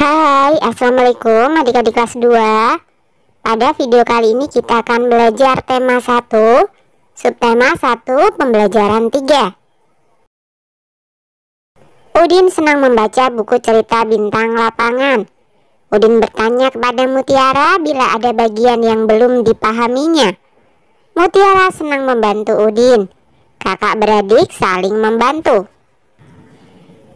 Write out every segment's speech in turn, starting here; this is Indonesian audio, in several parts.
Hai, Assalamualaikum adik-adik kelas 2. Pada video kali ini kita akan belajar tema 1, subtema 1, pembelajaran 3. Udin senang membaca buku cerita Bintang Lapangan. Udin bertanya kepada Mutiara bila ada bagian yang belum dipahaminya. Mutiara senang membantu Udin. Kakak beradik saling membantu.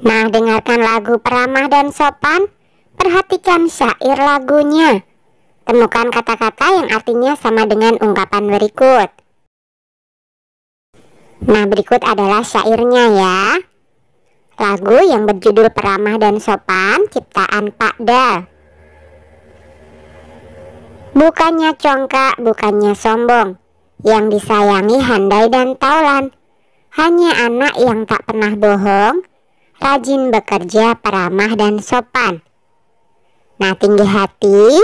Nah, dengarkan lagu Peramah dan Sopan. Perhatikan syair lagunya. Temukan kata-kata yang artinya sama dengan ungkapan berikut. Nah, berikut adalah syairnya ya. Lagu yang berjudul Peramah dan Sopan, ciptaan Pak Dal. Bukannya congkak, bukannya sombong, yang disayangi handai dan taulan. Hanya anak yang tak pernah bohong, rajin bekerja, peramah dan sopan. Nah, tinggi hati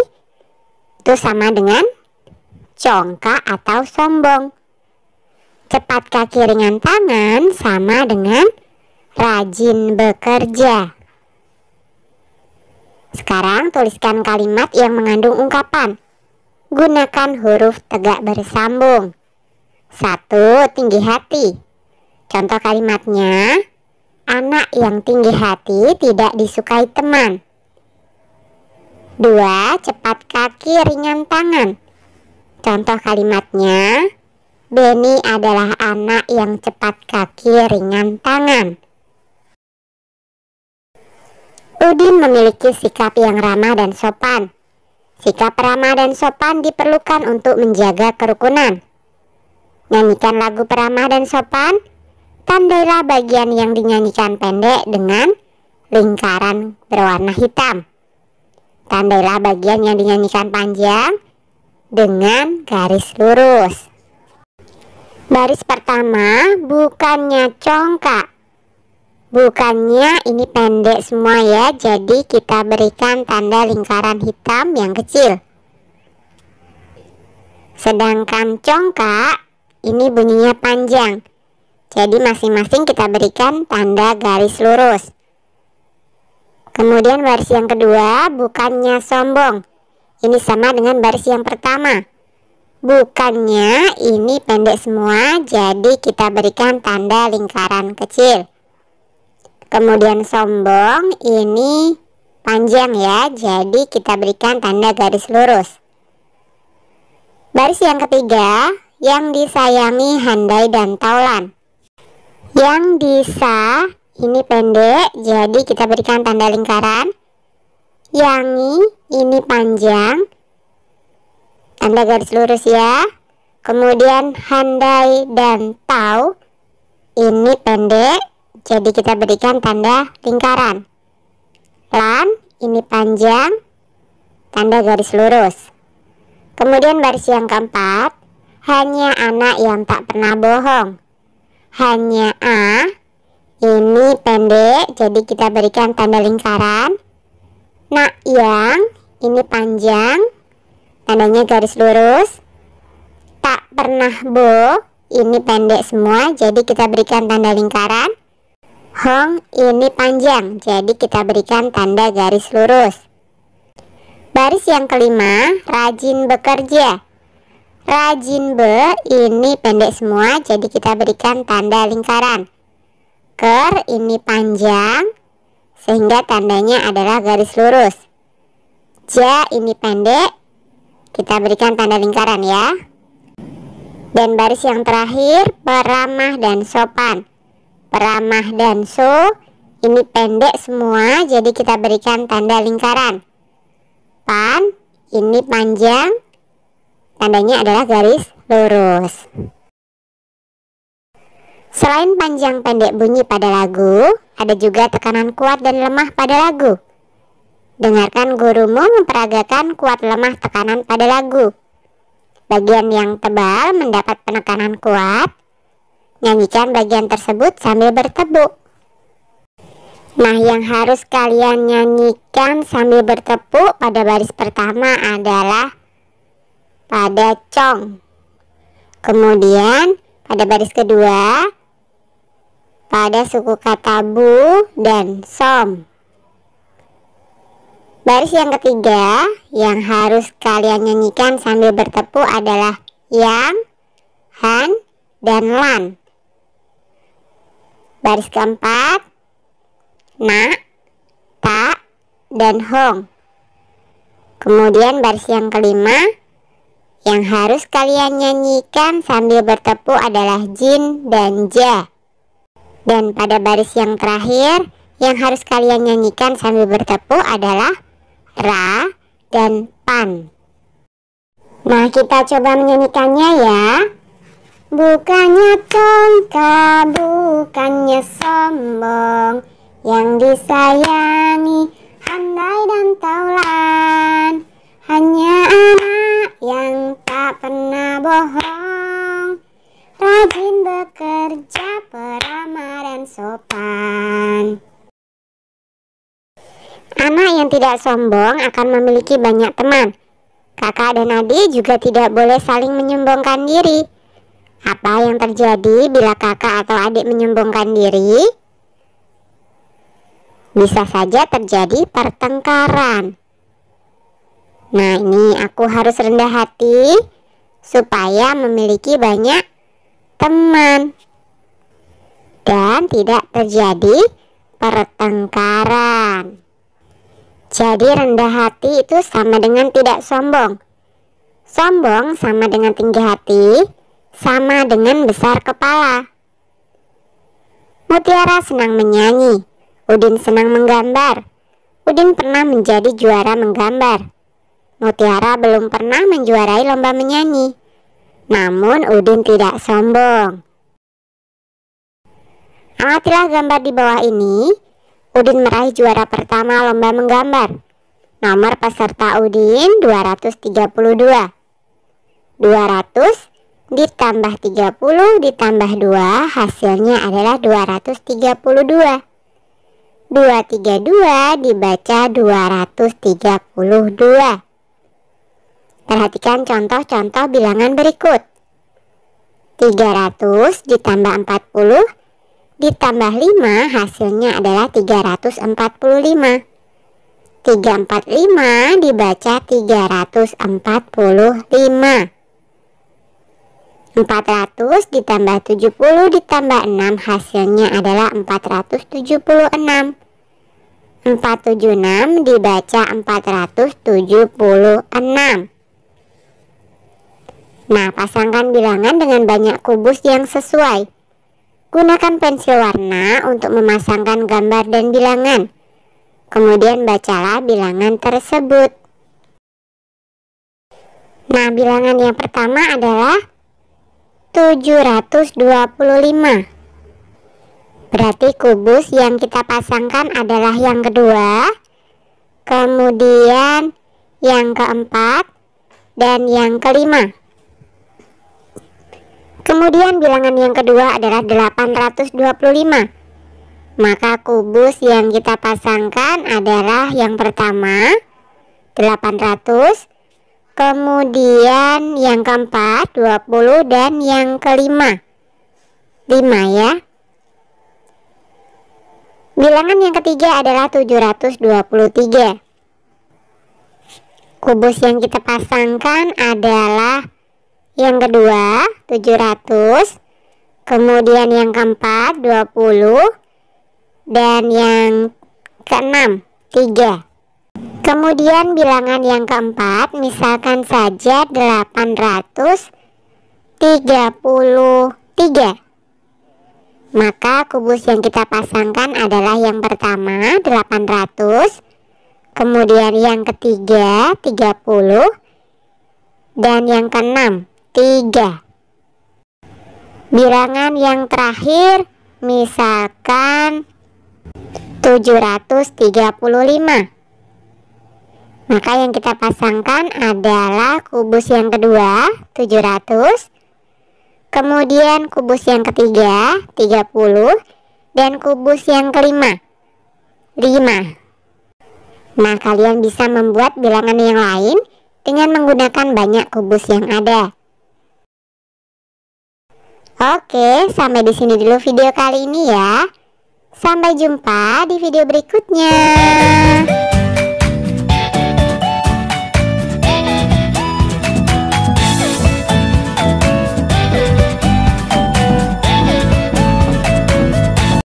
itu sama dengan congkak atau sombong. Cepat kaki ringan tangan sama dengan rajin bekerja. Sekarang tuliskan kalimat yang mengandung ungkapan. Gunakan huruf tegak bersambung. 1. Tinggi hati. Contoh kalimatnya, anak yang tinggi hati tidak disukai teman. 2. Cepat kaki ringan tangan. Contoh kalimatnya, Beni adalah anak yang cepat kaki ringan tangan. Udin memiliki sikap yang ramah dan sopan. Sikap ramah dan sopan diperlukan untuk menjaga kerukunan. Nyanyikan lagu Peramah dan Sopan. Tandailah bagian yang dinyanyikan pendek dengan lingkaran berwarna hitam. Tandailah bagian yang dinyanyikan panjang dengan garis lurus. Baris pertama, bukannya congkak. Bukannya ini pendek semua ya, jadi kita berikan tanda lingkaran hitam yang kecil. Sedangkan congkak ini bunyinya panjang. Jadi masing-masing kita berikan tanda garis lurus. Kemudian baris yang kedua, bukannya sombong. Ini sama dengan baris yang pertama. Bukannya ini pendek semua, jadi kita berikan tanda lingkaran kecil. Kemudian sombong ini panjang ya, jadi kita berikan tanda garis lurus. Baris yang ketiga, yang disayangi handai dan taulan. Yang disa ini pendek, jadi kita berikan tanda lingkaran. Yangi ini panjang, tanda garis lurus ya. Kemudian handai dan tau ini pendek, jadi kita berikan tanda lingkaran. Lan ini panjang, tanda garis lurus. Kemudian baris yang keempat, hanya anak yang tak pernah bohong. Hanya A ini pendek, jadi kita berikan tanda lingkaran. Nak yang ini panjang, tandanya garis lurus. Tak pernah bo ini pendek semua, jadi kita berikan tanda lingkaran. Hong ini panjang, jadi kita berikan tanda garis lurus. Baris yang kelima, rajin bekerja. Rajin be ini pendek semua, jadi kita berikan tanda lingkaran. Ker ini panjang, sehingga tandanya adalah garis lurus. Ja ini pendek, kita berikan tanda lingkaran ya. Dan baris yang terakhir, peramah dan sopan. Peramah dan so ini pendek semua, jadi kita berikan tanda lingkaran. Pan ini panjang, tandanya adalah garis lurus. Selain panjang pendek bunyi pada lagu, ada juga tekanan kuat dan lemah pada lagu. Dengarkan gurumu memperagakan kuat lemah tekanan pada lagu. Bagian yang tebal mendapat penekanan kuat. Nyanyikan bagian tersebut sambil bertepuk. Nah, yang harus kalian nyanyikan sambil bertepuk pada baris pertama adalah pada cong. Kemudian pada baris kedua pada suku kata bu dan som. Baris yang ketiga yang harus kalian nyanyikan sambil bertepuk adalah yang, han, dan lan. Baris keempat, na, ta, dan hong. Kemudian baris yang kelima yang harus kalian nyanyikan sambil bertepuk adalah jin dan ja. Dan pada baris yang terakhir yang harus kalian nyanyikan sambil bertepuk adalah ra dan pan. Nah, kita coba menyanyikannya ya. Bukannya congkak, bukannya sombong, yang disayangi handai dan taulan, hanya anak yang tak pernah bohong, rajin bekerja, peramah dan sopan. Anak yang tidak sombong akan memiliki banyak teman. Kakak dan adik juga tidak boleh saling menyombongkan diri. Apa yang terjadi bila kakak atau adik menyombongkan diri? Bisa saja terjadi pertengkaran. Nah, ini aku harus rendah hati supaya memiliki banyak teman dan tidak terjadi pertengkaran. Jadi rendah hati itu sama dengan tidak sombong. Sombong sama dengan tinggi hati, sama dengan besar kepala. Mutiara senang menyanyi, Udin senang menggambar. Udin pernah menjadi juara menggambar. Mutiara belum pernah menjuarai lomba menyanyi. Namun Udin tidak sombong. Amatilah gambar di bawah ini. Udin meraih juara pertama lomba menggambar. Nomor peserta Udin 232. 200 ditambah 30 ditambah 2 hasilnya adalah 232. 232 dibaca 232. Perhatikan contoh-contoh bilangan berikut. 300 ditambah 40 ditambah 5 hasilnya adalah 345. 345 dibaca 345. 400 ditambah 70 ditambah 6 hasilnya adalah 476. 476 dibaca 476. Nah, pasangkan bilangan dengan banyak kubus yang sesuai. Gunakan pensil warna untuk memasangkan gambar dan bilangan. Kemudian bacalah bilangan tersebut. Nah, bilangan yang pertama adalah 725. Berarti kubus yang kita pasangkan adalah yang kedua, kemudian yang keempat, dan yang kelima. Kemudian bilangan yang kedua adalah 825. Maka kubus yang kita pasangkan adalah yang pertama 800, kemudian yang keempat 20, dan yang kelima 5 ya. Bilangan yang ketiga adalah 723. Kubus yang kita pasangkan adalah yang kedua 700, kemudian yang keempat 20, dan yang keenam 3. Kemudian bilangan yang keempat misalkan saja 833. Maka kubus yang kita pasangkan adalah yang pertama 800, kemudian yang ketiga 30, dan yang keenam 3. Bilangan yang terakhir misalkan 735. Maka yang kita pasangkan adalah kubus yang kedua 700, kemudian kubus yang ketiga 30, dan kubus yang kelima 5. Nah, kalian bisa membuat bilangan yang lain dengan menggunakan banyak kubus yang ada. Oke, sampai di sini dulu video kali ini ya. Sampai jumpa di video berikutnya.